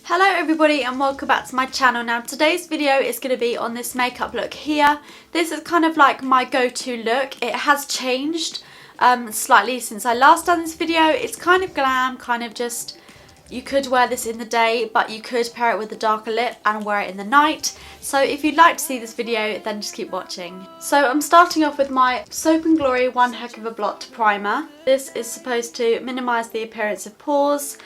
Hello everybody and welcome back to my channel. Now today's video is going to be on this makeup look here. This is kind of like my go-to look. It has changed slightly since I last done this video. It's kind of glam, kind of just, you could wear this in the day but you could pair it with a darker lip and wear it in the night. So if you'd like to see this video then just keep watching. So I'm starting off with my Soap & Glory One Heck of a Blot primer. This is supposed to minimise the appearance of pores.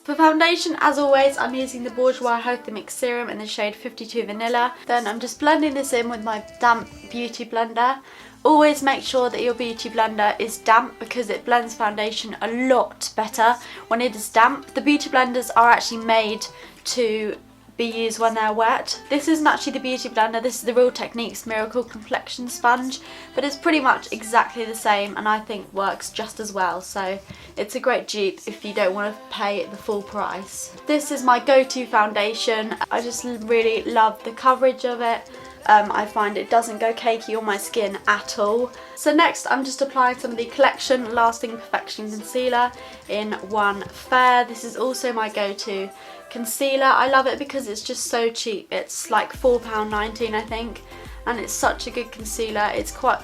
For foundation, as always, I'm using the Bourjois Healthy Mix Serum in the shade 52 Vanilla. Then I'm just blending this in with my damp beauty blender. Always make sure that your beauty blender is damp because it blends foundation a lot better when it is damp. The beauty blenders are actually made to be used when they're wet. This isn't actually the beauty blender, this is the Real Techniques Miracle Complexion Sponge, but it's pretty much exactly the same and I think works just as well, so it's a great dupe if you don't want to pay the full price. This is my go-to foundation. I just really love the coverage of it. I find it doesn't go cakey on my skin at all. So next I'm just applying some of the Collection Lasting Perfection Concealer in One Fair. This is also my go-to concealer. I love it because it's just so cheap. It's like £4.19 I think, and it's such a good concealer. It's quite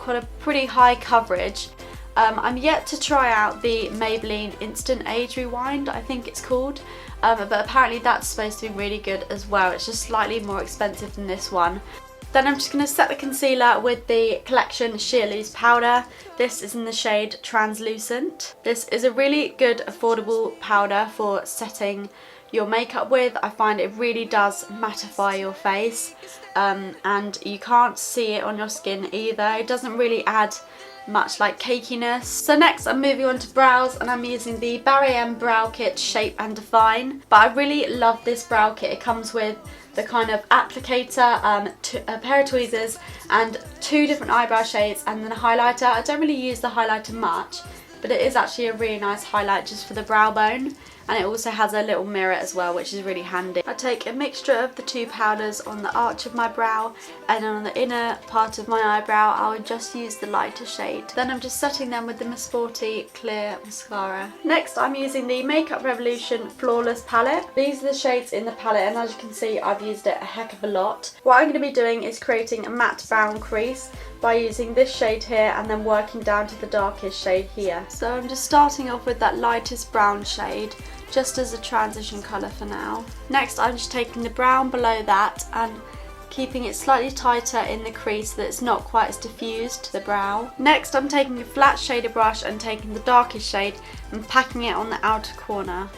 a pretty high coverage. I'm yet to try out the Maybelline Instant Age Rewind, I think it's called, but apparently that's supposed to be really good as well. It's just slightly more expensive than this one. Then I'm just going to set the concealer with the Collection Sheer Loose Powder. This is in the shade Translucent. This is a really good affordable powder for setting your makeup with. I find it really does mattify your face and you can't see it on your skin either. It doesn't really add much like cakiness. So next I'm moving on to brows and I'm using the Barry M Brow Kit Shape and Define. But I really love this brow kit. It comes with the kind of applicator, a pair of tweezers and 2 different eyebrow shades and then a highlighter. I don't really use the highlighter much, but it is actually a really nice highlight just for the brow bone. And it also has a little mirror as well, which is really handy. I take a mixture of the 2 powders on the arch of my brow, and then on the inner part of my eyebrow I would just use the lighter shade. Then I'm just setting them with the Sporty Clear Mascara. Next I'm using the Makeup Revolution Flawless Palette. These are the shades in the palette and as you can see I've used it a heck of a lot. What I'm going to be doing is creating a matte brown crease by using this shade here and then working down to the darkest shade here. So I'm just starting off with that lightest brown shade just as a transition colour for now. Next I'm just taking the brown below that and keeping it slightly tighter in the crease so that it's not quite as diffused to the brow. Next I'm taking a flat shader brush and taking the darkest shade and packing it on the outer corner.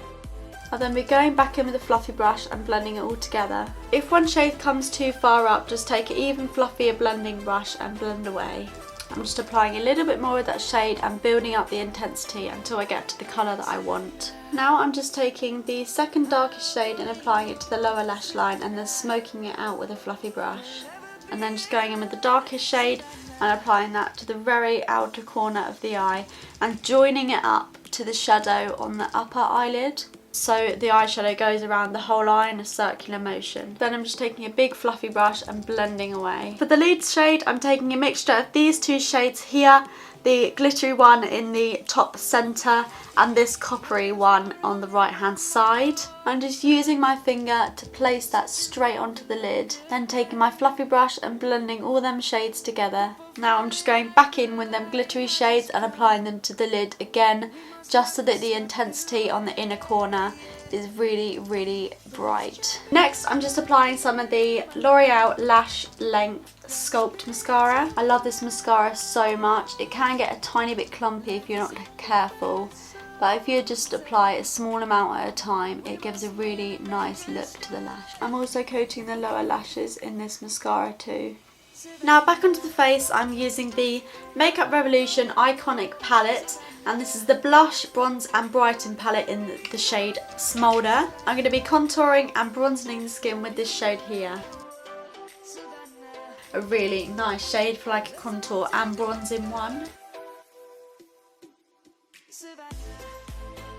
I'll then be going back in with a fluffy brush and blending it all together. If one shade comes too far up, just take an even fluffier blending brush and blend away. I'm just applying a little bit more of that shade and building up the intensity until I get to the colour that I want. Now I'm just taking the second darkest shade and applying it to the lower lash line and then smoking it out with a fluffy brush. And then just going in with the darkest shade and applying that to the very outer corner of the eye and joining it up to the shadow on the upper eyelid. So the eyeshadow goes around the whole eye in a circular motion. Then I'm just taking a big fluffy brush and blending away. For the lid shade I'm taking a mixture of these 2 shades here, the glittery one in the top centre and this coppery one on the right hand side. I'm just using my finger to place that straight onto the lid, then taking my fluffy brush and blending all them shades together. Now I'm just going back in with them glittery shades and applying them to the lid again, just so that the intensity on the inner corner is really bright. Next I'm just applying some of the L'Oreal Lash Length Sculpt Mascara. I love this mascara so much. It can get a tiny bit clumpy if you're not careful, but if you just apply a small amount at a time it gives a really nice look to the lash. I'm also coating the lower lashes in this mascara too. Now back onto the face, I'm using the Makeup Revolution Iconic Palette and this is the Blush, Bronze and Brighten palette in the shade Smoulder. I'm going to be contouring and bronzing the skin with this shade here. A really nice shade for like a contour and bronze in one.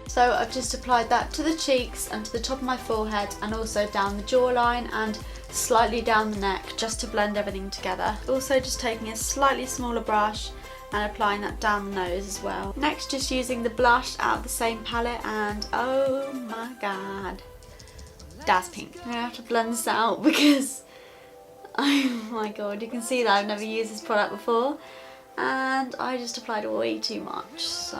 So I've just applied that to the cheeks and to the top of my forehead and also down the jawline and slightly down the neck just to blend everything together. Also just taking a slightly smaller brush and applying that down the nose as well. Next just using the blush out of the same palette and oh my god, That's pink. I'm gonna have to blend this out because, oh my god, you can see that I've never used this product before. And I just applied way too much, so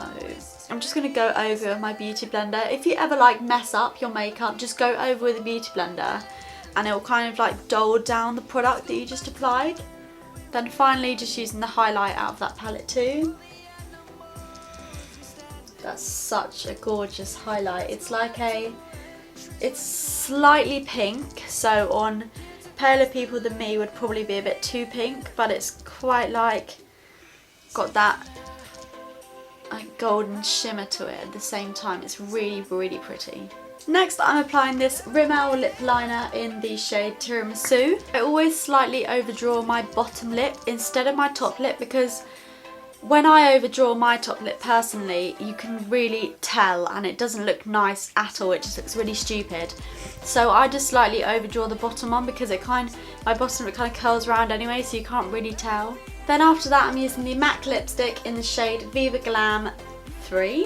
I'm just going to go over with my beauty blender. If you ever like mess up your makeup, just go over with a beauty blender and it will kind of like dull down the product that you just applied. Then finally just using the highlight out of that palette too. That's such a gorgeous highlight. It's like it's slightly pink, so on paler people than me would probably be a bit too pink, but it's quite like got that like golden shimmer to it at the same time. It's really, really pretty. Next, I'm applying this Rimmel lip liner in the shade Tiramisu. I always slightly overdraw my bottom lip instead of my top lip because when I overdraw my top lip personally, you can really tell and it doesn't look nice at all. It just looks really stupid. So I just slightly overdraw the bottom one because my bottom lip kind of curls around anyway, so you can't really tell. Then after that, I'm using the MAC lipstick in the shade Viva Glam 3.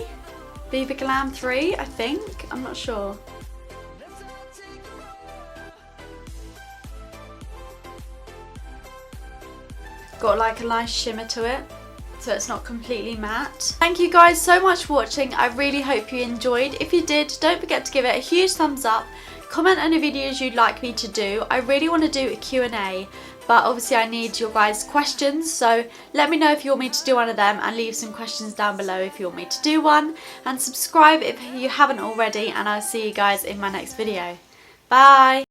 Viva Glam 3, I think. I'm not sure. Got like a nice shimmer to it, so it's not completely matte. Thank you guys so much for watching. I really hope you enjoyed. If you did, don't forget to give it a huge thumbs up. Comment any videos you'd like me to do. I really want to do a Q&A, but obviously I need your guys' questions, so let me know if you want me to do one of them and leave some questions down below if you want me to do one. And subscribe if you haven't already, and I'll see you guys in my next video. Bye!